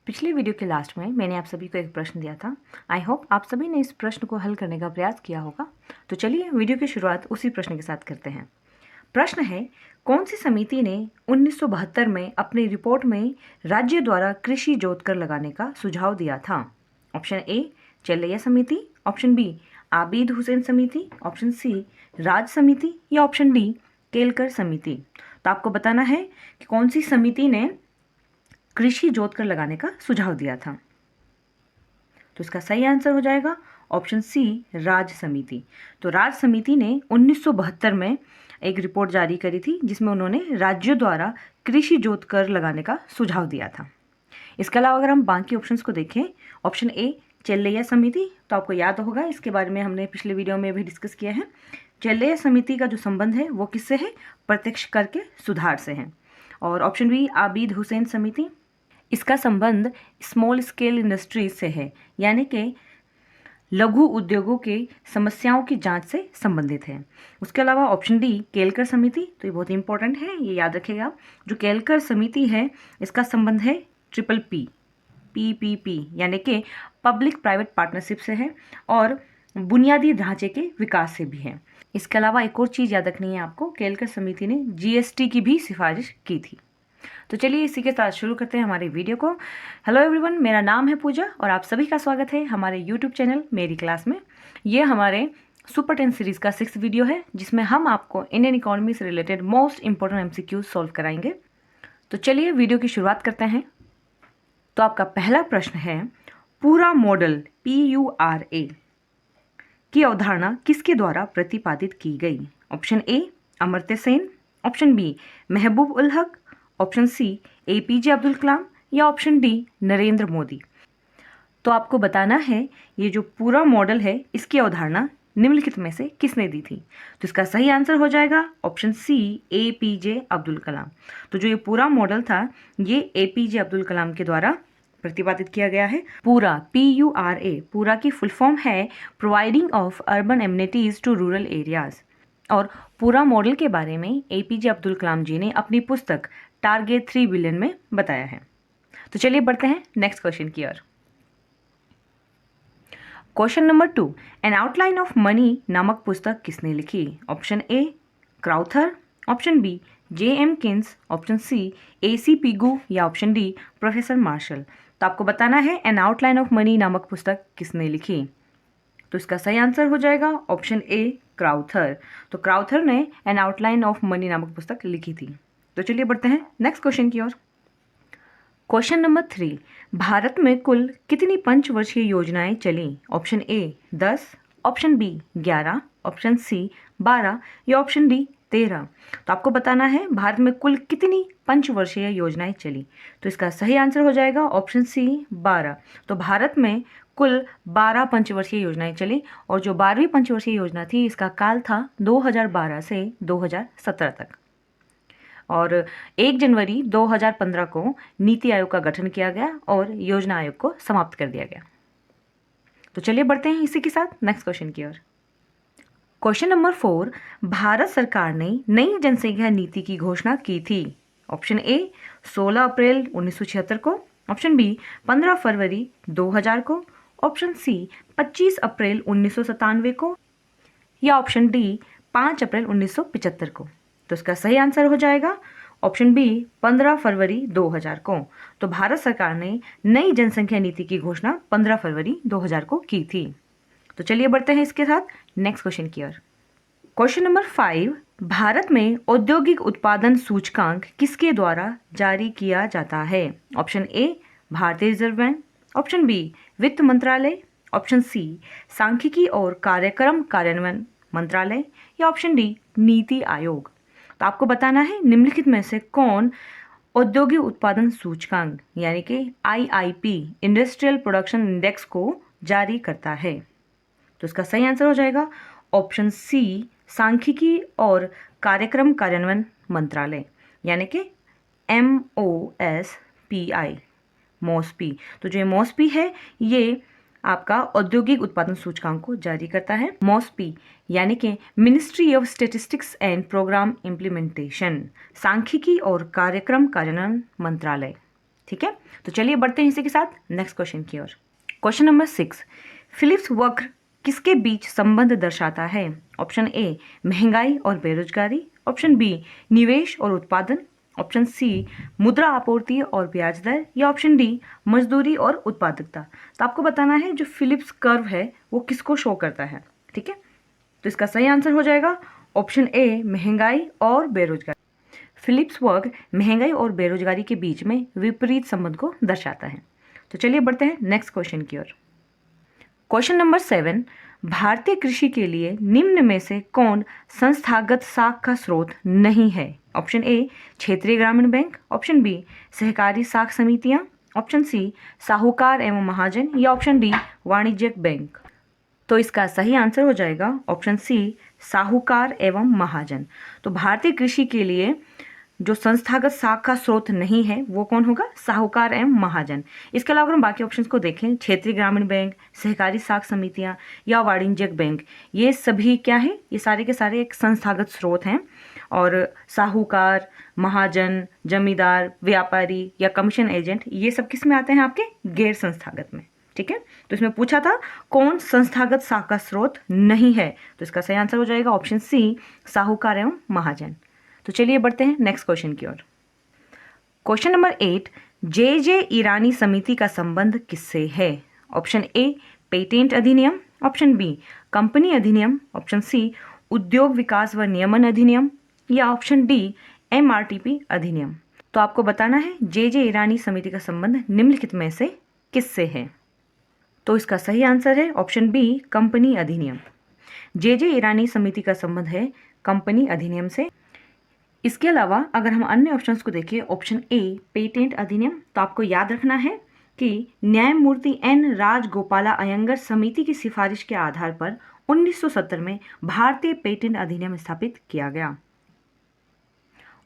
पिछले वीडियो के लास्ट में मैंने आप सभी को एक प्रश्न दिया था। आई होप आप सभी ने इस प्रश्न को हल करने का प्रयास किया होगा। तो चलिए वीडियो की शुरुआत उसी प्रश्न के साथ करते हैं। प्रश्न है, कौन सी समिति ने 1972 में अपनी रिपोर्ट में राज्य द्वारा कृषि जोत कर लगाने का सुझाव दिया था? ऑप्शन ए चेल्लैया समिति, ऑप्शन बी आबिद हुसैन समिति, ऑप्शन सी राज समिति या ऑप्शन डी केलकर समिति। तो आपको बताना है कि कौन सी समिति ने कृषि जोत कर लगाने का सुझाव दिया था। तो इसका सही आंसर हो जाएगा ऑप्शन सी राज समिति। तो राज समिति ने 1972 में एक रिपोर्ट जारी करी थी जिसमें उन्होंने राज्यों द्वारा कृषि जोत कर लगाने का सुझाव दिया था। इसके अलावा अगर हम बाकी ऑप्शंस को देखें, ऑप्शन ए चेल्लैया समिति, तो आपको याद होगा इसके बारे में हमने पिछले वीडियो में भी डिस्कस किया है। चेल्लैया समिति का जो संबंध है वो किससे है? प्रत्यक्ष कर के सुधार से है। और ऑप्शन बी आबिद हुसैन समिति, इसका संबंध स्मॉल स्केल इंडस्ट्रीज से है, यानी कि लघु उद्योगों के समस्याओं की जांच से संबंधित है। उसके अलावा ऑप्शन डी केलकर समिति, तो ये बहुत इंपॉर्टेंट है, ये याद रखिएगा आप। जो केलकर समिति है इसका संबंध है ट्रिपल पी PPP यानी कि पब्लिक प्राइवेट पार्टनरशिप से है और बुनियादी ढांचे के विकास से भी है। इसके अलावा एक और चीज़ याद रखनी है आपको, केलकर समिति ने GST की भी सिफारिश की थी। तो चलिए इसी के साथ शुरू करते हैं हमारे वीडियो को। हेलो एवरीवन, मेरा नाम है पूजा और आप सभी का स्वागत है हमारे यूट्यूब चैनल मेरी क्लास में। ये हमारे सुपर 10 सीरीज़ का 6th वीडियो है जिसमें हम आपको इंडियन इकोनॉमी से related most important MCQ solve कराएंगे। तो चलिए वीडियो की शुरुआत करते हैं। तो आपका पहला प्रश्न है, पूरा मॉडल PURA की अवधारणा किसके द्वारा प्रतिपादित की गई? Option A Amartya Sen, option B Mahbub ul Haq, option C APJ Abdul Kalam या ऑप्शन डी नरेंद्र मोदी। तो आपको बताना है ये जो पूरा मॉडल है इसकी अवधारणा निम्नलिखित में से किसने दी थी? तो इसका सही आंसर हो जाएगा ऑप्शन सी APJ अब्दुल कलाम। तो जो ये पूरा मॉडल था ये APJ अब्दुल कलाम के द्वारा प्रतिपादित किया गया है। पूरा PURA पूरा की फुल फॉर्म है providing of urban amenities to rural areas. और पूरा मॉडल के बारे में APJ अब्दुल कलाम जी ने अपनी पुस्तक टारगेट 3 बिलियन में बताया है। तो चलिए बढ़ते हैं नेक्स्ट क्वेश्चन की ओर। Question number 2, an outline of money नामक पुस्तक किसने लिखी? Option A Crowther, option B JM Keynes, option C AC Pigou या ऑप्शन डी प्रोफेसर मार्शल। तो आपको बताना है एन आउटलाइन ऑफ मनी नामक पुस्तक किसने लिखी? तो इसका सही आंसर हो जाएगा ऑप्शन ए क्राउथर। तो क्राउथर ने एन आउटलाइन ऑफ मनी नामक पुस्तक लिखी थी। तो चलिए बढ़ते हैं नेक्स्ट क्वेश्चन की ओर। क्वेश्चन नंबर 3, भारत में कुल कितनी पंचवर्षीय योजनाएं चली? Option A 10, option B 11, option C 12 या ऑप्शन डी 13। तो आपको बताना है भारत में कुल कितनी पंचवर्षीय योजनाएं चली। तो इसका सही आंसर हो जाएगा ऑप्शन सी 12। तो भारत में कुल 12 पंचवर्षीय योजनाएं चली और जो 12वीं पंचवर्षीय योजना थी इसका काल था 2012 से 2017 तक। और 1 जनवरी 2015 को नीति आयोग का गठन किया गया और योजना आयोग को समाप्त कर दिया गया। तो चलिए बढ़ते हैं इसी के साथ नेक्स्ट क्वेश्चन की ओर। क्वेश्चन नंबर 4, भारत सरकार ने नई जनसंख्या नीति की घोषणा की थी। ऑप्शन ए 16 अप्रैल 1976 को, ऑप्शन बी 15 फरवरी 2000 को, ऑप्शन सी 25 अप्रैल 1997 को या ऑप्शन डी 5 अप्रैल 1975 को। तो इसका सही आंसर हो जाएगा ऑप्शन बी 15 फरवरी 2000 को। तो भारत सरकार ने नई जनसंख्या नीति की घोषणा 15 फरवरी 2000 को की थी। तो चलिए बढ़ते हैं इसके साथ नेक्स्ट क्वेश्चन की ओर। क्वेश्चन नंबर 5, भारत में औद्योगिक उत्पादन सूचकांक किसके द्वारा जारी किया जाता है? ऑप्शन ए भारतीय रिजर्व बैंक, ऑप्शन बी वित्त मंत्रालय, ऑप्शन सी सांख्यिकी और कार्यक्रम कार्यान्वयन मंत्रालय या ऑप्शन डी नीति आयोग। तो आपको बताना है निम्नलिखित में से कौन औद्योगिक उत्पादन सूचकांक यानी कि IIP इंडस्ट्रियल प्रोडक्शन इंडेक्स को जारी करता है। तो इसका सही आंसर हो जाएगा ऑप्शन सी सांख्यिकी और कार्यक्रम कार्यान्वयन मंत्रालय यानी कि MOSPI। तो जो MOSPI है ये आपका औद्योगिक उत्पादन सूचकांक को जारी करता है। MOSPI यानी कि ministry of statistics and programme implementation, सांख्यिकी और कार्यक्रम कार्यान्वयन मंत्रालय। ठीक है, तो चलिए बढ़ते हैं इसी के साथ नेक्स्ट क्वेश्चन की ओर। क्वेश्चन नंबर 6, फिलिप्स वक्र किसके बीच संबंध दर्शाता है? ऑप्शन ए महंगाई और बेरोजगारी, ऑप्शन बी निवेश और उत्पादन, ऑप्शन सी मुद्रा आपूर्ति और ब्याज दर, या ऑप्शन डी मजदूरी और उत्पादकता। तो आपको बताना है जो फिलिप्स कर्व है वो किसको शो करता है। ठीक है, तो इसका सही आंसर हो जाएगा ऑप्शन ए महंगाई और बेरोजगारी। फिलिप्स वक्र महंगाई और बेरोजगारी के बीच में विपरीत संबंध को दर्शाता है। तो चलिए बढ़ते हैं नेक्स्ट क्वेश्चन की ओर। क्वेश्चन नंबर 7, भारतीय कृषि के लिए निम्न में से कौन संस्थागत साख का स्रोत नहीं है? ऑप्शन ए क्षेत्रीय ग्रामीण बैंक, ऑप्शन बी सहकारी साख समितियां, ऑप्शन सी साहूकार एवं महाजन, या ऑप्शन डी वाणिज्यिक बैंक। तो इसका सही आंसर हो जाएगा ऑप्शन सी साहूकार एवं महाजन। तो भारतीय कृषि के लिए जो संस्थागत साख का स्रोत नहीं है वो कौन होगा? साहूकार एवं महाजन। इसके अलावा अगर हम बाकी ऑप्शंस को देखें, क्षेत्रीय ग्रामीण बैंक, सहकारी साख समितियां या वाणिज्यिक बैंक, ये सभी क्या है? ये सारे के सारे एक संस्थागत स्रोत हैं। और साहूकार, महाजन, जमींदार, व्यापारी या कमीशन एजेंट, ये सब किस में आते हैं? आपके गैर संस्थागत में। ठीक है, तो इसमें पूछा था कौन संस्थागत साख का स्रोत नहीं है, तो इसका सही आंसर हो जाएगा ऑप्शन सी साहूकार एवं महाजन। तो चलिए बढ़ते हैं नेक्स्ट क्वेश्चन की ओर। क्वेश्चन नंबर 8, जे ईरानी समिति का संबंध किससे है? ऑप्शन ए पेटेंट अधिनियम, ऑप्शन बी कंपनी अधिनियम, ऑप्शन सी उद्योग विकास व नियमन अधिनियम, या ऑप्शन डी MRTP अधिनियम। तो आपको बताना है जे ईरानी समिति का संबंध निम्नलिखित में से किससे है? तो इसका सही आंसर है ऑप्शन बी कंपनी अधिनियम। जे ईरानी समिति का संबंध है कंपनी अधिनियम से। इसके अलावा अगर हम अन्य ऑप्शंस को देखें, ऑप्शन ए पेटेंट अधिनियम, तो आपको याद रखना है कि न्यायमूर्ति N राजगोपाला अयंगर समिति की सिफारिश के आधार पर 1970 में भारतीय पेटेंट अधिनियम स्थापित किया गया।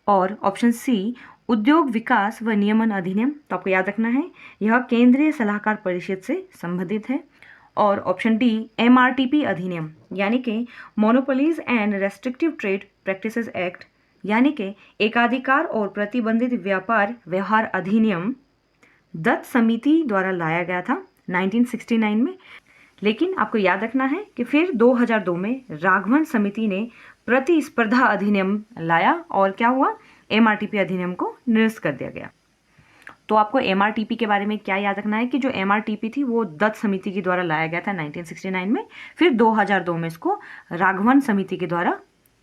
और ऑप्शन सी उद्योग विकास व नियमन अधिनियम, तो आपको याद रखना है यह केंद्रीय सलाहकार परिषद से संबंधित है। और ऑप्शन डी MRTP अधिनियम, यानी कि monopolies and restrictive trade practices act, यानी कि एकाधिकार और प्रतिबंधित व्यापार व्यवहार अधिनियम दत्त समिति द्वारा लाया गया था 1969 में। लेकिन आपको याद रखना है कि फिर 2002 में राघवन समिति ने प्रतिस्पर्धा अधिनियम लाया और क्या हुआ? MRTP अधिनियम को निरस्त कर दिया गया। तो आपको MRTP के बारे में क्या याद रखना है कि जो MRTP थी वो दत्त समिति के द्वारा लाया गया था 1969 में, फिर 2002 में इसको राघवन समिति के द्वारा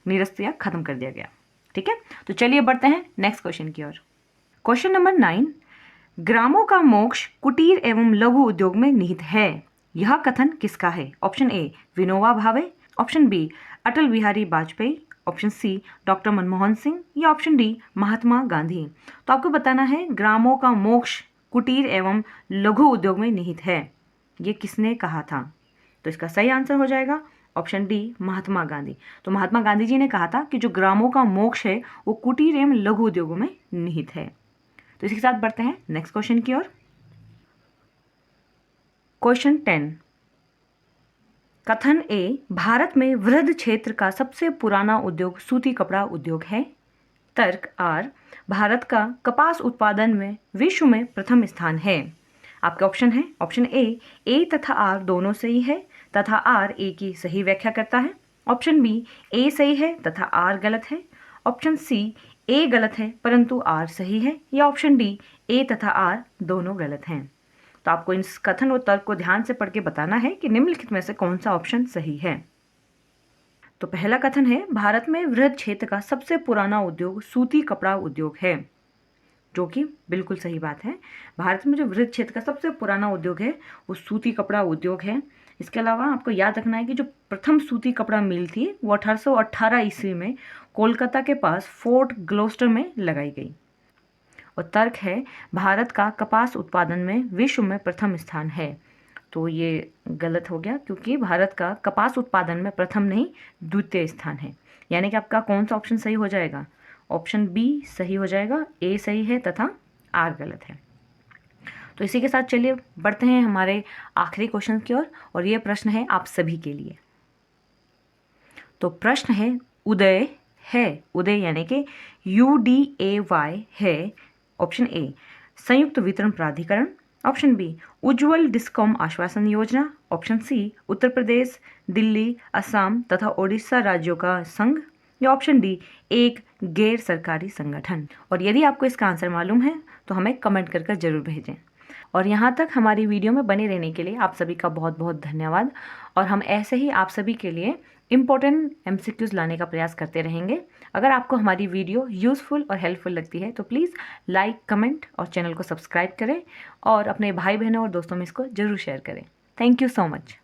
निरस्त या खत्म कर दिया गया। ठीक है, तो चलिए बढ़ते हैं नेक्स्ट क्वेश्चन की ओर। क्वेश्चन नंबर 9, ग्रामों का मोक्ष कुटीर एवं लघु उद्योग में निहित है, यह कथन किसका है? Option A Vinoba Bhave, option B Atal Bihari Vajpayee, option C doctor Manmohan Singh, या ऑप्शन डी महात्मा गांधी। तो आपको बताना है ग्रामों का मोक्ष कुटीर एवं लघु उद्योग में निहित है, ये किसने कहा था? तो इसका सही आंसर हो जाएगा ऑप्शन डी महात्मा गांधी। तो महात्मा गांधी जी ने कहा था कि जो ग्रामों का मोक्ष है वो कुटीर एवं लघु उद्योगों में निहित है। तो इसी के साथ बढ़ते हैं नेक्स्ट क्वेश्चन की ओर। क्वेश्चन 10, कथन ए भारत में वृहद क्षेत्र का सबसे पुराना उद्योग सूती कपड़ा उद्योग है। तर्क आर भारत का कपास उत्पादन में विश्व में प्रथम स्थान है। आपके ऑप्शन है ऑप्शन ए तथा आर दोनों सही है तथा आर ए की सही व्याख्या करता है, ऑप्शन बी ए सही है तथा आर गलत है, ऑप्शन सी ए गलत है परंतु आर सही है, या ऑप्शन डी ए तथा आर दोनों गलत हैं। तो आपको इस कथन और तर्क को ध्यान से पढ़ के बताना है कि निम्नलिखित में से कौन सा ऑप्शन सही है। तो पहला कथन है भारत में वृहद क्षेत्र का सबसे पुराना उद्योग सूती कपड़ा उद्योग है, जो कि बिल्कुल सही बात है। भारत में जो वृहद क्षेत्र का सबसे पुराना उद्योग है वो सूती कपड़ा उद्योग है। इसके अलावा आपको याद रखना है कि जो प्रथम सूती कपड़ा मिल थी वो 1818 ईस्वी में कोलकाता के पास फोर्ट ग्लोस्टर में लगाई गई। और तर्क है भारत का कपास उत्पादन में विश्व में प्रथम स्थान है। तो ये गलत हो गया क्योंकि भारत का कपास उत्पादन में प्रथम नहीं द्वितीय स्थान है। यानी कि आपका कौन सा ऑप्शन सही हो जाएगा? ऑप्शन बी सही हो जाएगा, ए सही है तथा आर गलत है। तो इसी के साथ चलिए बढ़ते हैं हमारे आखिरी क्वेश्चन की ओर और ये प्रश्न है आप सभी के लिए। तो प्रश्न है उदय है, उदय यानी कि UDAY है। ऑप्शन ए संयुक्त वितरण प्राधिकरण, ऑप्शन बी उज्ज्वल डिस्कॉम आश्वासन योजना, ऑप्शन सी उत्तर प्रदेश, दिल्ली, असम तथा ओडिशा राज्यों का संघ, या ऑप्शन डी एक गैर सरकारी संगठन। और यदि आपको इसका आंसर मालूम है तो हमें कमेंट कर जरूर भेजें। और यहाँ तक हमारी वीडियो में बने रहने के लिए आप सभी का बहुत बहुत धन्यवाद। और हम ऐसे ही आप सभी के लिए इम्पोर्टेंट MCQs लाने का प्रयास करते रहेंगे। अगर आपको हमारी वीडियो यूज़फुल और हेल्पफुल लगती है तो प्लीज़ लाइक, कमेंट और चैनल को सब्सक्राइब करें और अपने भाई बहनों और दोस्तों में इसको ज़रूर शेयर करें। Thank you so much.